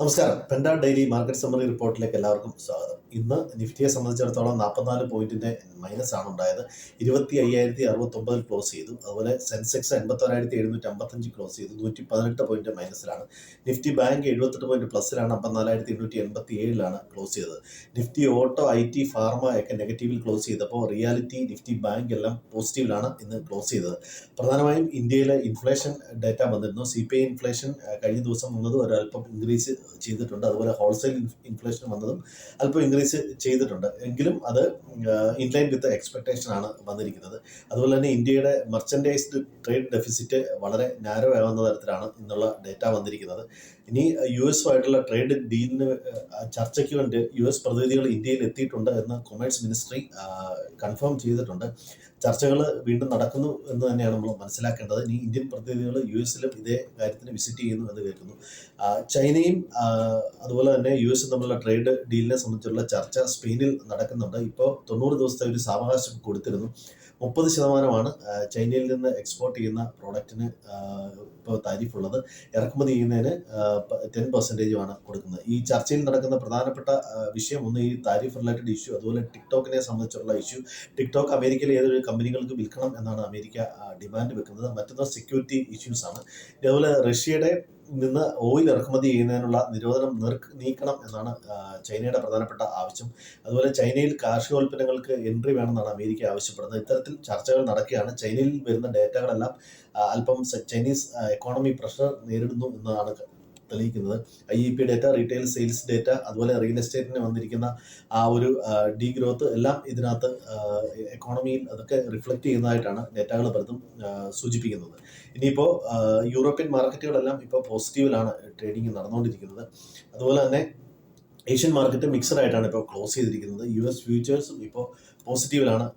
നമസ്കാരം. Penta daily market summary റിപ്പോർട്ടിലേക്ക് എല്ലാവർക്കും സ്വാഗതം. ഇന്ന് നിഫ്റ്റിയെ സംബന്ധിച്ചിടത്തോളം 44 പോയിന്റിന്റെ മൈനസ് ആണ് ഉണ്ടായത്. 25,069 ക്ലോസ് ചെയ്തു. അതുപോലെ സെൻസെക്സ് 81,755 ക്ലോസ് ചെയ്തു. 118 പോയിന്റ് മൈനസിലാണ്. നിഫ്റ്റി ബാങ്ക് 78 പോയിന്റ് പ്ലസിലാണ്. 54,887 ക്ലോസ് ചെയ്തത്. നിഫ്റ്റി ഓട്ടോ, IT, ഫാർമ ഒക്കെ നെഗറ്റീവിൽ ക്ലോസ് ചെയ്തപ്പോൾ റിയാലിറ്റി, നിഫ്റ്റി ബാങ്ക് എല്ലാം പോസിറ്റീവിലാണ് ഇന്ന് ക്ലോസ് ചെയ്തത്. പ്രധാനമായും ഇന്ത്യയിലെ ഇൻഫ്ലേഷൻ ഡേറ്റ വന്നിരുന്നു. CPI ഇൻഫ്ലേഷൻ കഴിഞ്ഞ ദിവസം വന്നത് ഒരല്പം ഇൻക്രീസ് ചെയ്തിട്ടുണ്ട്. അതുപോലെ ഹോൾസെയിൽ ഇൻഫ്ലേഷൻ വന്നതും അല്പം ഇൻക്രീസ് ചെയ്തിട്ടുണ്ട്. എങ്കിലും അത് ഇൻലൈൻ വിത്ത് എക്സ്പെക്ടേഷൻ ആണ് വന്നിരിക്കുന്നത്. അതുപോലെ തന്നെ ഇന്ത്യയുടെ മെർച്ചൻഡൈസ്ഡ് ട്രേഡ് ഡെഫിസിറ്റ് വളരെ നാരോ ആവുന്ന തരത്തിലാണ് ഇന്നുള്ള ഡേറ്റ വന്നിരിക്കുന്നത്. ഇനി US ആയിട്ടുള്ള ട്രേഡ് ഡീലിന് ചർച്ചയ്ക്ക് വേണ്ടി US പ്രതിനിധികൾ ഇന്ത്യയിൽ എത്തിയിട്ടുണ്ട് എന്ന് കൊമേഴ്സ് മിനിസ്ട്രി കൺഫേം ചെയ്തിട്ടുണ്ട്. ചർച്ചകൾ വീണ്ടും നടക്കുന്നു എന്ന് തന്നെയാണ് നമ്മൾ മനസ്സിലാക്കേണ്ടത്. ഇനി ഇന്ത്യൻ പ്രതിനിധികൾ US-ലും ഇതേ കാര്യത്തിന് വിസിറ്റ് ചെയ്യുന്നു എന്ന് കേൾക്കുന്നു. ചൈനയും അതുപോലെ തന്നെ US തമ്മിലുള്ള ട്രേഡ് ഡീലിനെ സംബന്ധിച്ചുള്ള ചർച്ച സ്പെയിനിൽ നടക്കുന്നുണ്ട്. ഇപ്പോൾ 90 ദിവസത്തെ ഒരു സാവകാശം കൊടുത്തിരുന്നു. 30% ചൈനയിൽ നിന്ന് എക്സ്പോർട്ട് ചെയ്യുന്ന പ്രോഡക്റ്റിന് ഇപ്പോൾ താരിഫ് ഉള്ളത്. ഇറക്കുമതി ചെയ്യുന്നതിന് 10% കൊടുക്കുന്നത്. ഈ ചർച്ചയിൽ നടക്കുന്ന പ്രധാനപ്പെട്ട വിഷയം ഒന്ന് ഈ താരിഫ് റിലേറ്റഡ് ഇഷ്യൂ, അതുപോലെ ടിക്ടോക്കിനെ സംബന്ധിച്ചുള്ള ഇഷ്യൂ. ടിക്ടോക്ക് അമേരിക്കയിലെ ഏതൊരു കമ്പനികൾക്ക് വിൽക്കണം എന്നാണ് അമേരിക്ക ഡിമാൻഡ് വെക്കുന്നത്. മറ്റൊന്ന് സെക്യൂരിറ്റി ഇഷ്യൂസ് ആണ്. ഇതേപോലെ റഷ്യയുടെ നിന്ന് ഓയിൽ ഇറക്കുമതി ചെയ്യുന്നതിനുള്ള നിരോധനം നീക്കണം എന്നാണ് ചൈനയുടെ പ്രധാനപ്പെട്ട ആവശ്യം. അതുപോലെ ചൈനയിൽ കാർഷികോൽപ്പന്നങ്ങൾക്ക് എൻട്രി വേണമെന്നാണ് അമേരിക്ക ആവശ്യപ്പെടുന്നത്. ഇത്തരത്തിൽ ചർച്ചകൾ നടക്കുകയാണ്. ചൈനയിൽ വരുന്ന ഡേറ്റകളെല്ലാം അല്പം ചൈനീസ് എക്കോണമി പ്രഷർ നേരിടുന്നു എന്നതാണ് തെളിയിക്കുന്നത്. IEP data, retail sales data, അതുപോലെ റിയൽ എസ്റ്റേറ്റിന് വന്നിരിക്കുന്ന ആ ഒരു ഗ്രോത്ത് എല്ലാം ഇതിനകത്ത് എക്കോണമിയിൽ അതൊക്കെ റിഫ്ലക്റ്റ് ചെയ്യുന്നതായിട്ടാണ് ഡേറ്റകൾ പലതും സൂചിപ്പിക്കുന്നത്. ഇനിയിപ്പോൾ യൂറോപ്യൻ മാർക്കറ്റുകളെല്ലാം ഇപ്പോൾ പോസിറ്റീവിലാണ് ട്രേഡിംഗ് നടന്നുകൊണ്ടിരിക്കുന്നത്. അതുപോലെ തന്നെ ഏഷ്യൻ മാർക്കറ്റ് മിക്സഡ് ആയിട്ടാണ് ഇപ്പോൾ ക്ലോസ് ചെയ്തിരിക്കുന്നത്. US ഫ്യൂച്ചേഴ്സും ഇപ്പോൾ പോസിറ്റീവിലാണ്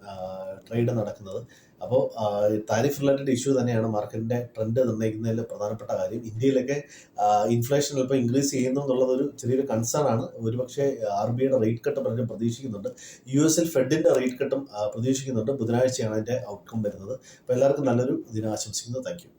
ട്രേഡ് നടക്കുന്നത്. അപ്പോൾ താരിഫ് റിലേറ്റഡ് ഇഷ്യൂ തന്നെയാണ് മാർക്കറ്റിൻ്റെ ട്രെൻഡ് നിർണ്ണയിക്കുന്നതിൽ പ്രധാനപ്പെട്ട കാര്യം. ഇന്ത്യയിലൊക്കെ ഇൻഫ്ലേഷൻ ഇപ്പോൾ ഇൻക്രീസ് ചെയ്യുന്നു എന്നുള്ളതൊരു ചെറിയൊരു കൺസേൺ ആണ്. ഒരുപക്ഷെ RBIയുടെ റേറ്റ് കട്ട് പലരും പ്രതീക്ഷിക്കുന്നുണ്ട്. US-ൽ ഫെഡിൻ്റെ റേറ്റ് കട്ടും പ്രതീക്ഷിക്കുന്നുണ്ട്. ബുധനാഴ്ചയാണ് അതിൻ്റെ ഔട്ട്കം വരുന്നത്. അപ്പോൾ എല്ലാവർക്കും നല്ലൊരു ദിനം ആശംസിക്കുന്നു. Thank you.